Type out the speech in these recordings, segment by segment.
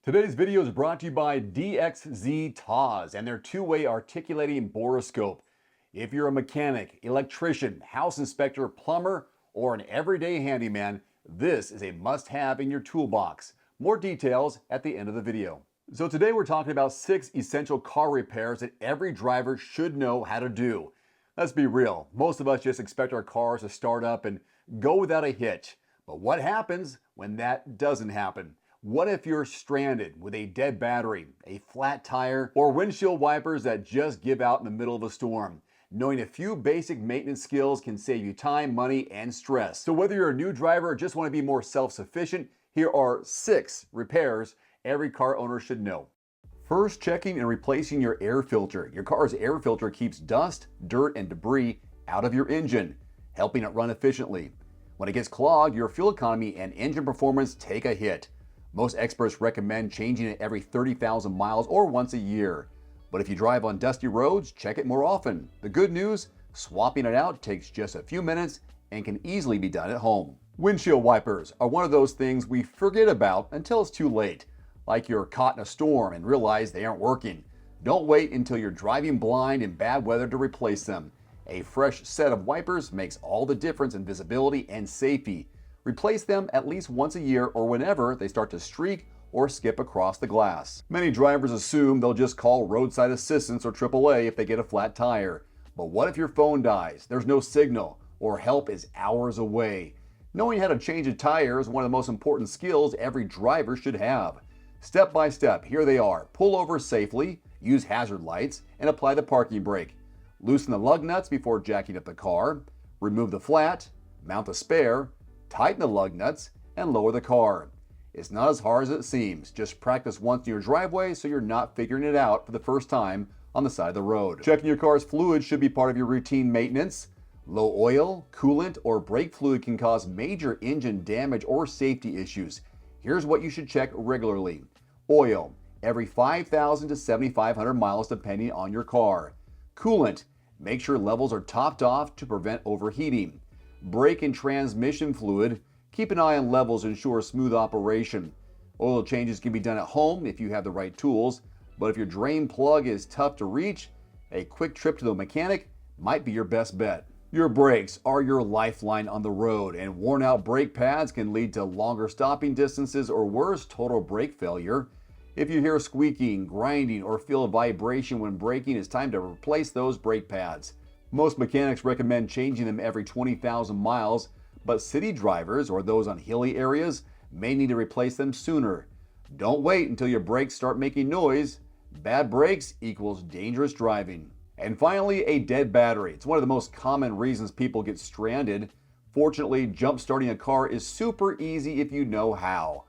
Today's video is brought to you by DXZtoz and their two-way articulating borescope. If you're a mechanic, electrician, house inspector, plumber, or an everyday handyman, this is a must-have in your toolbox. More details at the end of the video. So today we're talking about 6 essential car repairs that every driver should know how to do. Let's be real, most of us just expect our cars to start up and go without a hitch. But what happens when that doesn't happen? What if you're stranded with a dead battery, a flat tire, or windshield wipers that just give out in the middle of a storm? Knowing a few basic maintenance skills can save you time, money, and stress. So whether you're a new driver or just want to be more self-sufficient, here are 6 repairs every car owner should know. First, checking and replacing your air filter. Your car's air filter keeps dust, dirt, and debris out of your engine, helping it run efficiently. When it gets clogged, your fuel economy and engine performance take a hit. Most experts recommend changing it every 30,000 miles or once a year. But if you drive on dusty roads, check it more often. The good news, swapping it out takes just a few minutes and can easily be done at home. Windshield wipers are one of those things we forget about until it's too late. Like you're caught in a storm and realize they aren't working. Don't wait until you're driving blind in bad weather to replace them. A fresh set of wipers makes all the difference in visibility and safety. Replace them at least once a year or whenever they start to streak or skip across the glass. Many drivers assume they'll just call roadside assistance or AAA if they get a flat tire. But what if your phone dies, there's no signal, or help is hours away? Knowing how to change a tire is one of the most important skills every driver should have. Step by step, here they are. Pull over safely, use hazard lights, and apply the parking brake. Loosen the lug nuts before jacking up the car. Remove the flat, mount the spare, tighten the lug nuts, and lower the car. It's not as hard as it seems. Just practice once in your driveway so you're not figuring it out for the first time on the side of the road. Checking your car's fluid should be part of your routine maintenance. Low oil, coolant, or brake fluid can cause major engine damage or safety issues. Here's what you should check regularly. Oil, every 5,000 to 7,500 miles depending on your car. Coolant, make sure levels are topped off to prevent overheating. Brake and transmission fluid, keep an eye on levels to ensure smooth operation. Oil changes can be done at home if you have the right tools, but if your drain plug is tough to reach, a quick trip to the mechanic might be your best bet. Your brakes are your lifeline on the road, and worn out brake pads can lead to longer stopping distances or worse, total brake failure. If you hear squeaking, grinding, or feel a vibration when braking, it's time to replace those brake pads. Most mechanics recommend changing them every 20,000 miles, but city drivers or those on hilly areas may need to replace them sooner. Don't wait until your brakes start making noise. Bad brakes equals dangerous driving. And finally, a dead battery. It's one of the most common reasons people get stranded. Fortunately, jump starting a car is super easy if you know how.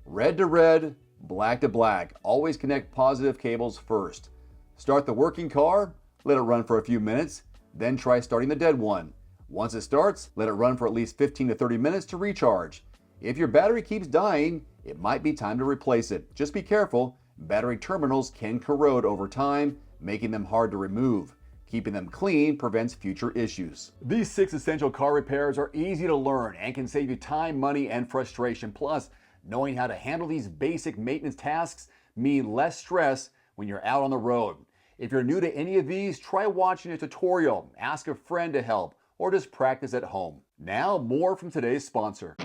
Red to red, black to black. Always connect positive cables first. Start the working car, let it run for a few minutes. Then try starting the dead one. Once it starts, let it run for at least 15 to 30 minutes to recharge. If your battery keeps dying, it might be time to replace it. Just be careful. Battery terminals can corrode over time, making them hard to remove. Keeping them clean prevents future issues. These 6 essential car repairs are easy to learn and can save you time, money, and frustration. Plus, knowing how to handle these basic maintenance tasks mean less stress when you're out on the road. If you're new to any of these, try watching a tutorial, ask a friend to help, or just practice at home. Now, more from today's sponsor.